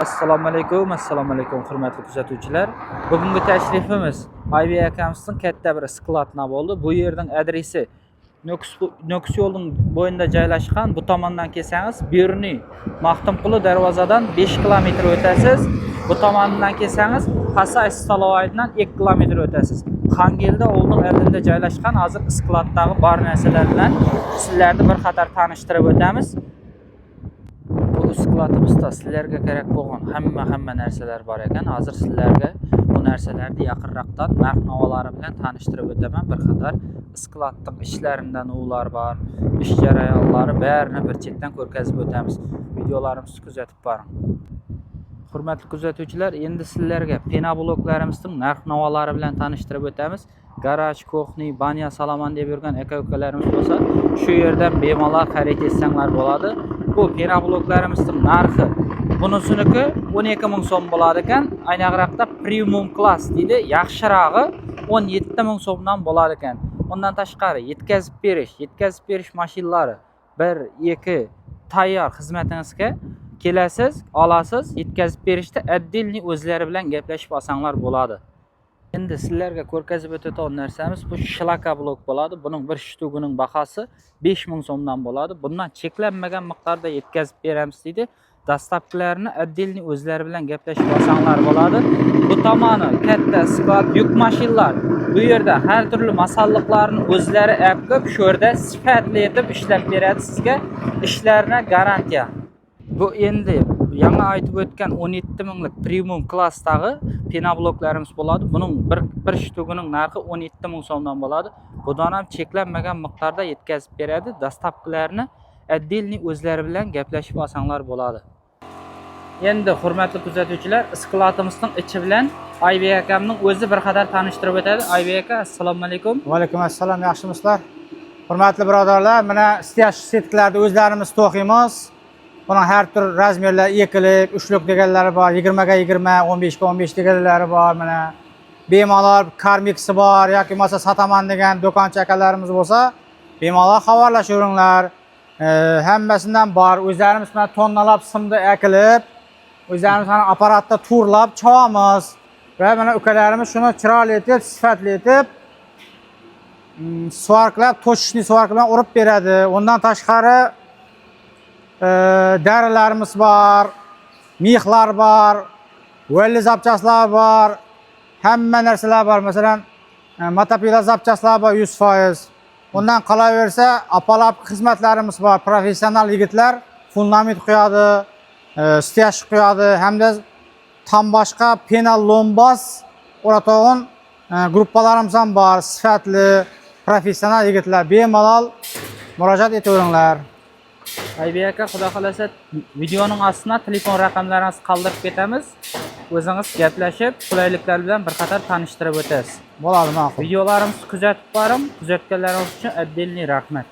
Assalomu alaykum hurmatli kuzatuvchilar. Bugungi tashrifimiz Aybi akamizning katta bir skladna bo'ldi. Bu yerning adresi Nukus yo'lining bo'yida joylashgan. Bu tomondan kelsangiz, Beruniy Maxtumquli darvozadan 5 kilometr o'tasiz. Bu tomondan kelsangiz, Hasa Istalovoydan 2 kilometr o'tasiz. Xangelda o'lning oldida joylashgan hozir skladdagi bor narsalar bilan sizlarni bir qator tanishtirib o'tamiz. Bu skladimizda sizlarga kerak bo'lgan hamma narsalar bor ekan. Hozir sizlarga bu narsalarni yaqinroqdan narx-navolari bilan tanishtirib o'taman. Bir qator skladning ishlaridan ular bor, ish jarayonlari barini bir chetdan ko'rgazib o'tamiz. Videolarimizni kuzatib boring. Hurmatli kuzatuvchilar, endi sizlarga penobloklarimizni narx-navolari bilan tanishtirib o'tamiz. Garaj, ko'xni, banya salaman deb yurgan aka-ukalarimiz bo'lsa, shu yerdan bemalol xarid etsanglar bo'ladi. Bu penobloklarimizni narxi bunisiniki 12 ming so'm bo'ladi ekan. Ayniqroqda premium class deydi, yaxshirog'i 17 ming so'mdan bo'ladi ekan. Undan tashqari yetkazib berish mashinalari 1-2 tayyor xizmatingizga kelasiz, olasiz, yetkazib berishda отдельный o'zlari bilan gaplashib olsanglar bo'ladi. Endi sizlarga ko'rgazib o'tadigan narsamiz bu shlaka blok bo'ladi. Buning bir shtugining bahosi 5 ming so'mdan bo'ladi. Bundan cheklanmagan miqdorda yetkazib beramiz deydi. Dastavkalarni отдельный o'zlari bilan gaplashib olsanglar bo'ladi. Bu tomoni katta sklad yuk mashinalar. Bu yerda har turli masalliqlarni o'zlari olib kelib, shu yerda sifatli etib ishlab beradi sizga. Ishlarni garantiya. Bu endi yangi aytib o'tgan 17 minglik premium klassdagi penobloklarimiz bo'ladi. Buning bir shtugining narxi 17 ming so'mdan bo'ladi. Bundan ham cheklanmagan miqdorda yetkazib beradi. Dastavkalarni отдельный o'zlari bilan gaplashib olsanglar bo'ladi. Endi hurmatli kuzatuvchilar, skladimizning ichi bilan Aybi akamning o'zi bir qadar tanishtirib o'tadi. Aybi aka, assalomu alaykum. Va alaykum assalom, yaxshimisizlar? Hurmatli birodarlar, mana stiyash setlarni o'zlarimiz to'qiymiz. Bunun her tür razmerler 2'lik, 3'lük deganlari bor, 20'ga 20, 15'ga 15 deganlari bor. Mana bemalol karmiksi bor yoki bo'lmasa sataman degan do'konchi akalarimiz bo'lsa, bemalol xabarlashaveringlar. Hammasidan bor. O'zlarimiz mana tonnalab simni akilib, o'zlarimiz mana apparatda turlab chavamiz. Va mana ukalarimiz shuni chiroyli etib, sifatli etib svarklab, to'shishni svark bilan urib beradi. Undan tashqari darilarimiz bor, mixlar bor, velli zapchastlar bor, hamma narsalar bor. Masalan, motopila zapchastlar bor 100%. Undan qolaversa, apalab xizmatlarimiz bor. Professional yigitlar fundament qo'yadi, stiyash qo'yadi, hamda tam boshqa penal lombas o'rato'g'in gruppalarimiz ham bor. Sifatli, professional yigitlar bemalol murojaat etaveringlar. Aybi aka, xudo xolasa videoning ostına telefon raqamlaringizni qoldirib ketamiz. O'zingiz gaplashib, qulayliklar bilan bir qator tanishtirib o'tasiz. Bo'ladi, ma'qul. Videolarimizni kuzatib boring. Kuzatganlaringiz uchun отдельный rahmat.